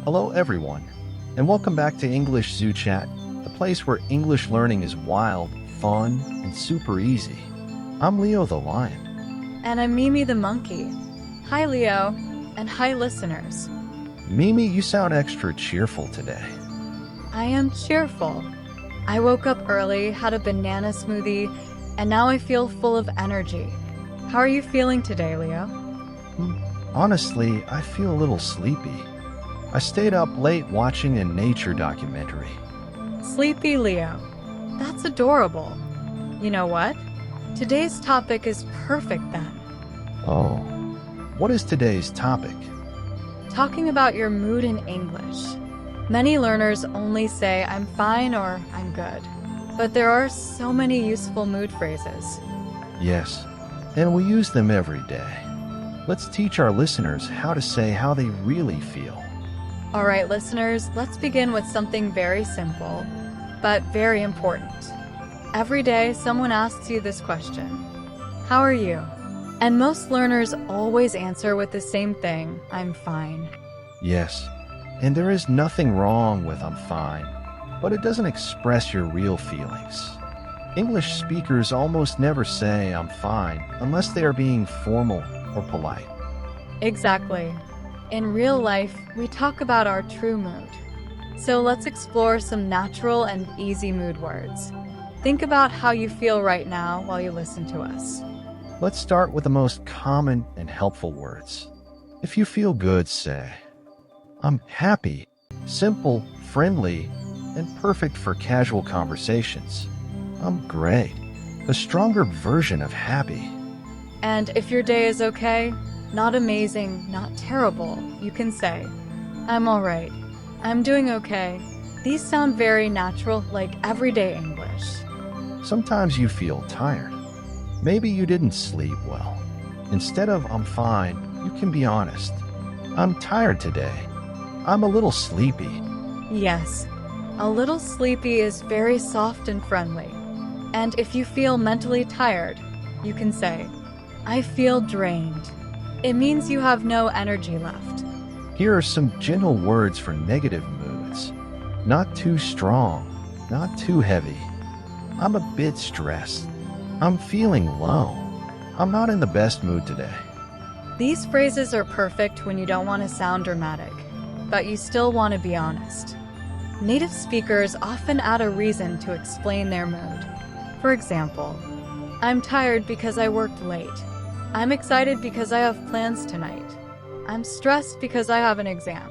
Hello, everyone, and welcome back to English Zoo Chat, the place where English learning is wild, fun, and super easy. I'm Leo the Lion. And I'm Mimi the monkey. Hi, Leo, and hi, listeners. Mimi, you sound extra cheerful today. I am cheerful. I woke up early, had a banana smoothie, and now I feel full of energy. How are you feeling today, Leo? Honestly, I feel a little sleepy. I stayed up late watching a nature documentary. Sleepy Leo. That's adorable. You know what? Today's topic is perfect then. Oh, what is today's topic? Talking about your mood in English. Many learners only say I'm fine or I'm good. But there are so many useful mood phrases. Yes, and we use them every day. Let's teach our listeners how to say how they really feel. All right, listeners, let's begin with something very simple, but very important. Every day, someone asks you this question: how are you? And most learners always answer with the same thing: I'm fine. Yes, and there is nothing wrong with I'm fine, but it doesn't express your real feelings. English speakers almost never say I'm fine unless they are being formal or polite. Exactly. In real life, we talk about our true mood. So let's explore some natural and easy mood words. Think about how you feel right now while you listen to us. Let's start with the most common and helpful words. If you feel good, say, I'm happy, simple, friendly, and perfect for casual conversations. I'm great, a stronger version of happy. And if your day is okay, not amazing, not terrible, you can say, I'm all right, I'm doing okay. These sound very natural, like everyday English. Sometimes you feel tired. Maybe you didn't sleep well. Instead of I'm fine, you can be honest. I'm tired today. I'm a little sleepy. Yes, a little sleepy is very soft and friendly. And if you feel mentally tired, you can say, I feel drained. It means you have no energy left. Here are some gentle words for negative moods. Not too strong, not too heavy. I'm a bit stressed. I'm feeling low. I'm not in the best mood today. These phrases are perfect when you don't want to sound dramatic, but you still want to be honest. Native speakers often add a reason to explain their mood. For example, I'm tired because I worked late. I'm excited because I have plans tonight. I'm stressed because I have an exam.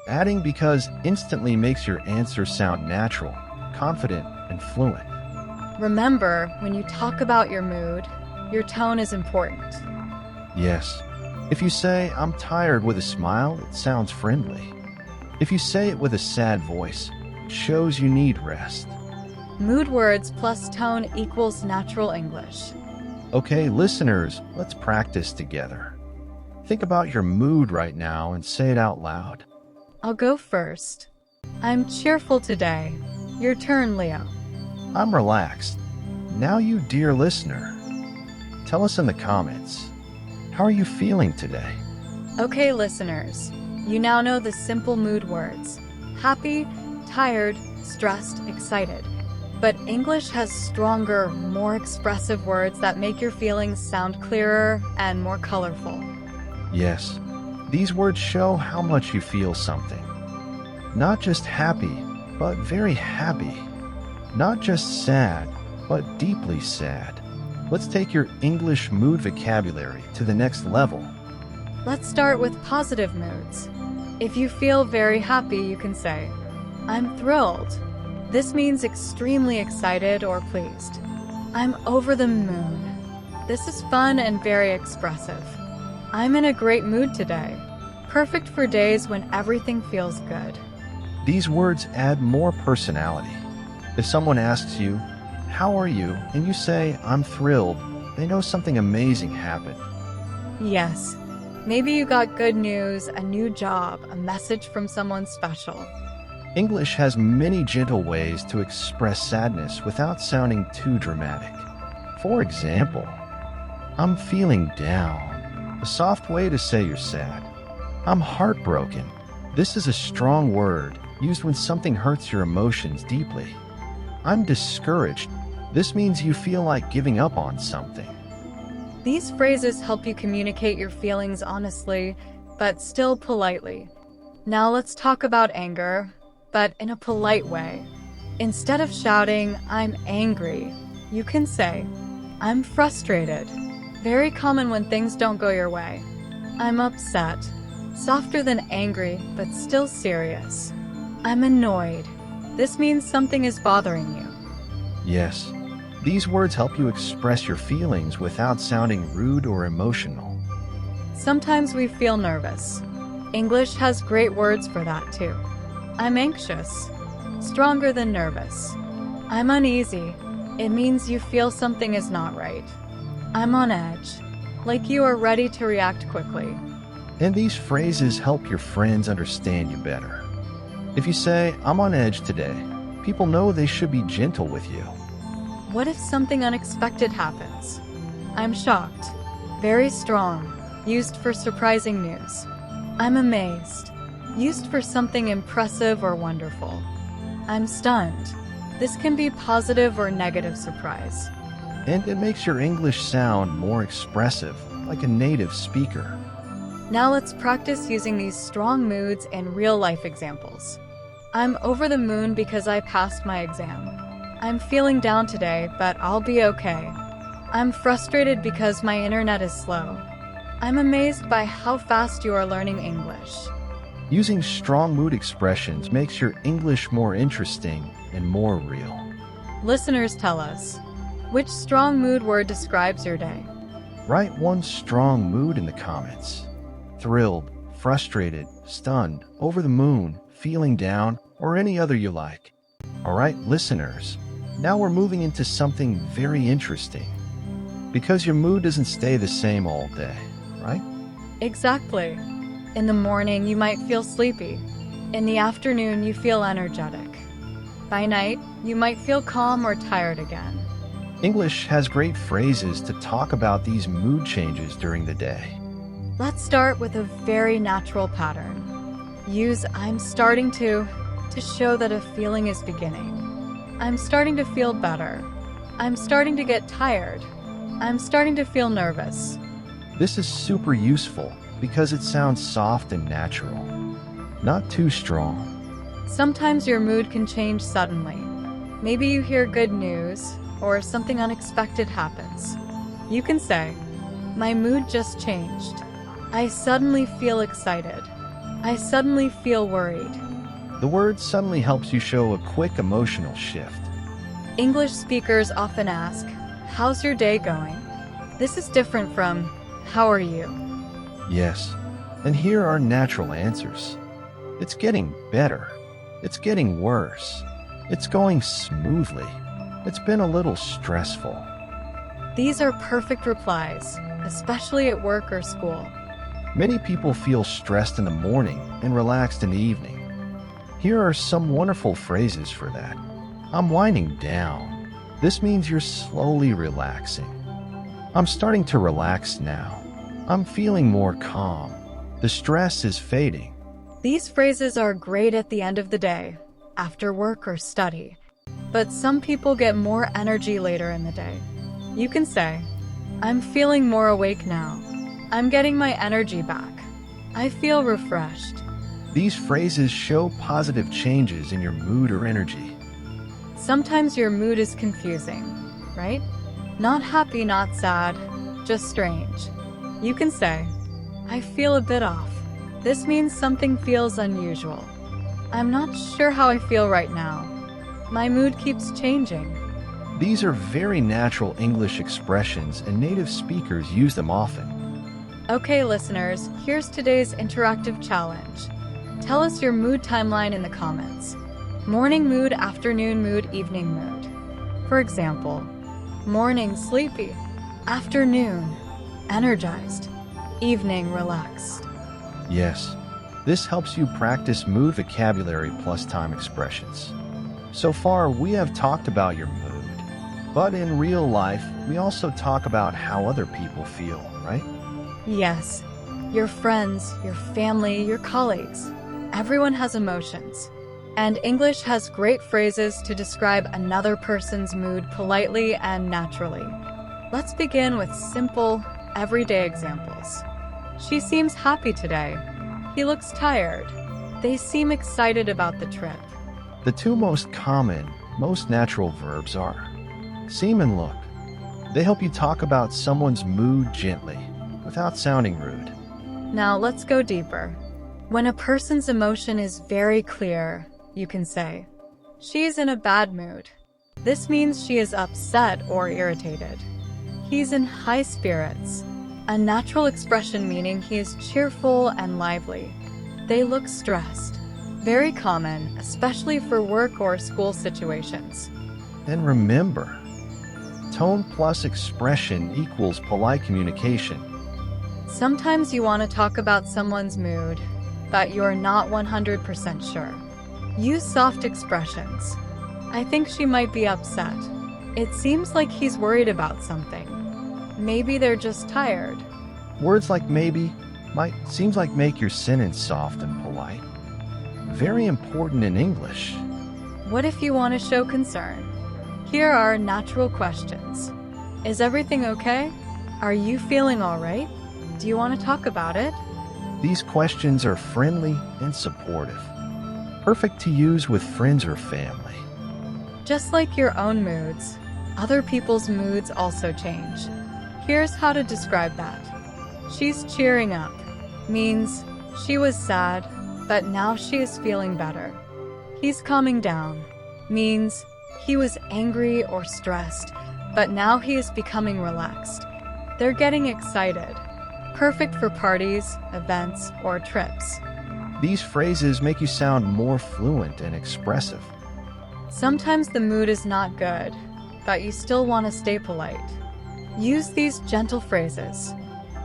Adding because instantly makes your answer sound natural, confident, and fluent. Remember, when you talk about your mood, your tone is important. Yes. If you say, I'm tired with a smile, it sounds friendly. If you say it with a sad voice, it shows you need rest. Mood words plus tone equals natural English. Okay, listeners, let's practice together. Think about your mood right now and say it out loud. I'll go first. I'm cheerful today. Your turn, Leo. I'm relaxed. Now you, dear listener. Tell us in the comments. How are you feeling today? Okay, listeners. You now know the simple mood words: happy, tired, stressed, excited. But English has stronger, more expressive words that make your feelings sound clearer and more colorful. Yes, these words show how much you feel something. Not just happy, but very happy. Not just sad, but deeply sad. Let's take your English mood vocabulary to the next level. Let's start with positive moods. If you feel very happy, you can say, I'm thrilled. This means extremely excited or pleased. I'm over the moon. This is fun and very expressive. I'm in a great mood today. Perfect for days when everything feels good. These words add more personality. If someone asks you, how are you? And you say, I'm thrilled, they know something amazing happened. Yes. Maybe you got good news, a new job, a message from someone special. English has many gentle ways to express sadness without sounding too dramatic. For example, I'm feeling down, a soft way to say you're sad. I'm heartbroken, This is a strong word used when something hurts your emotions deeply. I'm discouraged. This means you feel like giving up on something. These phrases help you communicate your feelings honestly, but still politely. Now let's talk about anger, but in a polite way. Instead of shouting, "I'm angry," you can say, "I'm frustrated." Very common when things don't go your way. "I'm upset." Softer than angry, but still serious. "I'm annoyed." This means something is bothering you. Yes, these words help you express your feelings without sounding rude or emotional. Sometimes we feel nervous. English has great words for that too. "I'm anxious." Stronger than nervous. "I'm uneasy." It means you feel something is not right. "I'm on edge." Like you are ready to react quickly. And these phrases help your friends understand you better. If you say, "I'm on edge today," people know they should be gentle with you. What if something unexpected happens? "I'm shocked." Very strong. Used for surprising news. "I'm amazed." Used for something impressive or wonderful. "I'm stunned." This can be positive or negative surprise. And it makes your English sound more expressive, like a native speaker. Now let's practice using these strong moods in real-life examples. "I'm over the moon because I passed my exam." "I'm feeling down today, but I'll be okay." "I'm frustrated because my internet is slow." "I'm amazed by how fast you are learning English." Using strong mood expressions makes your English more interesting and more real. Listeners, tell us, which strong mood word describes your day? Write one strong mood in the comments. Thrilled, frustrated, stunned, over the moon, feeling down, or any other you like. Alright, listeners, now we're moving into something very interesting. Because your mood doesn't stay the same all day, right? Exactly. In the morning, you might feel sleepy. In the afternoon, you feel energetic. By night, you might feel calm or tired again. English has great phrases to talk about these mood changes during the day. Let's start with a very natural pattern. Use "I'm starting to" show that a feeling is beginning. "I'm starting to feel better." "I'm starting to get tired." "I'm starting to feel nervous." This is super useful because it sounds soft and natural, not too strong. Sometimes your mood can change suddenly. Maybe you hear good news or something unexpected happens. You can say, "My mood just changed." "I suddenly feel excited." "I suddenly feel worried." The word suddenly helps you show a quick emotional shift. English speakers often ask, "How's your day going?" This is different from, "How are you?" Yes, and here are natural answers. It's getting better. It's getting worse. It's going smoothly. It's been a little stressful. These are perfect replies, especially at work or school. Many people feel stressed in the morning and relaxed in the evening. Here are some wonderful phrases for that. "I'm winding down." This means you're slowly relaxing. "I'm starting to relax now." "I'm feeling more calm." The stress is fading. These phrases are great at the end of the day, after work or study. But some people get more energy later in the day. You can say, "I'm feeling more awake now." "I'm getting my energy back." "I feel refreshed." These phrases show positive changes in your mood or energy. Sometimes your mood is confusing, right? Not happy, not sad, just strange. You can say, "I feel a bit off." This means something feels unusual. "I'm not sure how I feel right now." "My mood keeps changing." These are very natural English expressions, and native speakers use them often. Okay, listeners, here's today's interactive challenge. Tell us your mood timeline in the comments. Morning mood, afternoon mood, evening mood. For example, morning sleepy, afternoon energized, evening relaxed. Yes, this helps you practice mood vocabulary plus time expressions. So far, we have talked about your mood, but in real life, we also talk about how other people feel, right? Yes, your friends, your family, your colleagues. Everyone has emotions, and English has great phrases to describe another person's mood politely and naturally. Let's begin with simple, everyday examples. She seems happy today. He looks tired. They seem excited about the trip. The two most common, most natural verbs are seem and look. They help you talk about someone's mood gently, without sounding rude. Now let's go deeper. When a person's emotion is very clear, you can say, "She's in a bad mood." This means she is upset or irritated. He's in high spirits, a natural expression meaning he is cheerful and lively. They look stressed. Very common, especially for work or school situations. And remember, tone plus expression equals polite communication. Sometimes you want to talk about someone's mood, but you're not 100% sure. Use soft expressions. "I think she might be upset. It seems like he's worried about something. Maybe they're just tired." Words like maybe seems like make your sentence soft and polite. Very important in English. What if you want to show concern? Here are natural questions. Is everything okay? Are you feeling all right? Do you want to talk about it? These questions are friendly and supportive. Perfect to use with friends or family. Just like your own moods, other people's moods also change. Here's how to describe that. She's cheering up means she was sad, but now she is feeling better. He's calming down means he was angry or stressed, but now he is becoming relaxed. They're getting excited. Perfect for parties, events, or trips. These phrases make you sound more fluent and expressive. Sometimes the mood is not good, but you still want to stay polite. Use these gentle phrases.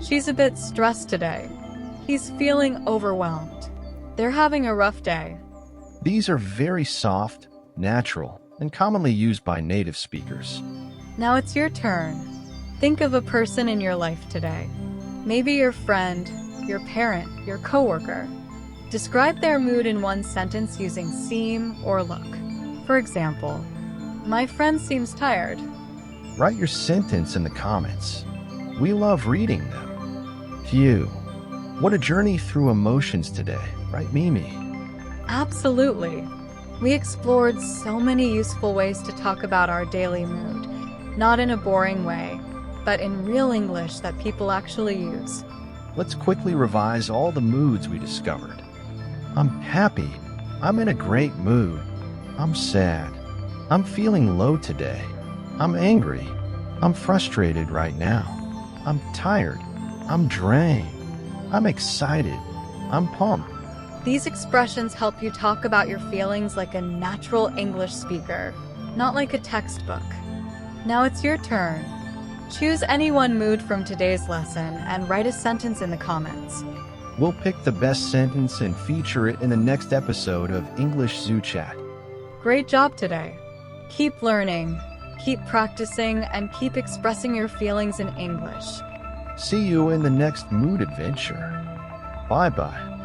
She's a bit stressed today. He's feeling overwhelmed. They're having a rough day. These are very soft, natural, and commonly used by native speakers. Now it's your turn. Think of a person in your life today. Maybe your friend, your parent, your coworker. Describe their mood in one sentence using seem or look. For example, "My friend seems tired." Write your sentence in the comments. We love reading them. Phew. What a journey through emotions today, right, Mimi? Absolutely. We explored so many useful ways to talk about our daily mood, not in a boring way, but in real English that people actually use. Let's quickly revise all the moods we discovered. I'm happy. I'm in a great mood. I'm sad. I'm feeling low today. I'm angry. I'm frustrated right now. I'm tired. I'm drained. I'm excited. I'm pumped. These expressions help you talk about your feelings like a natural English speaker, not like a textbook. Now it's your turn. Choose any one mood from today's lesson and write a sentence in the comments. We'll pick the best sentence and feature it in the next episode of English Zoo Chat. Great job today. Keep learning, keep practicing, and keep expressing your feelings in English. See you in the next mood adventure. Bye-bye.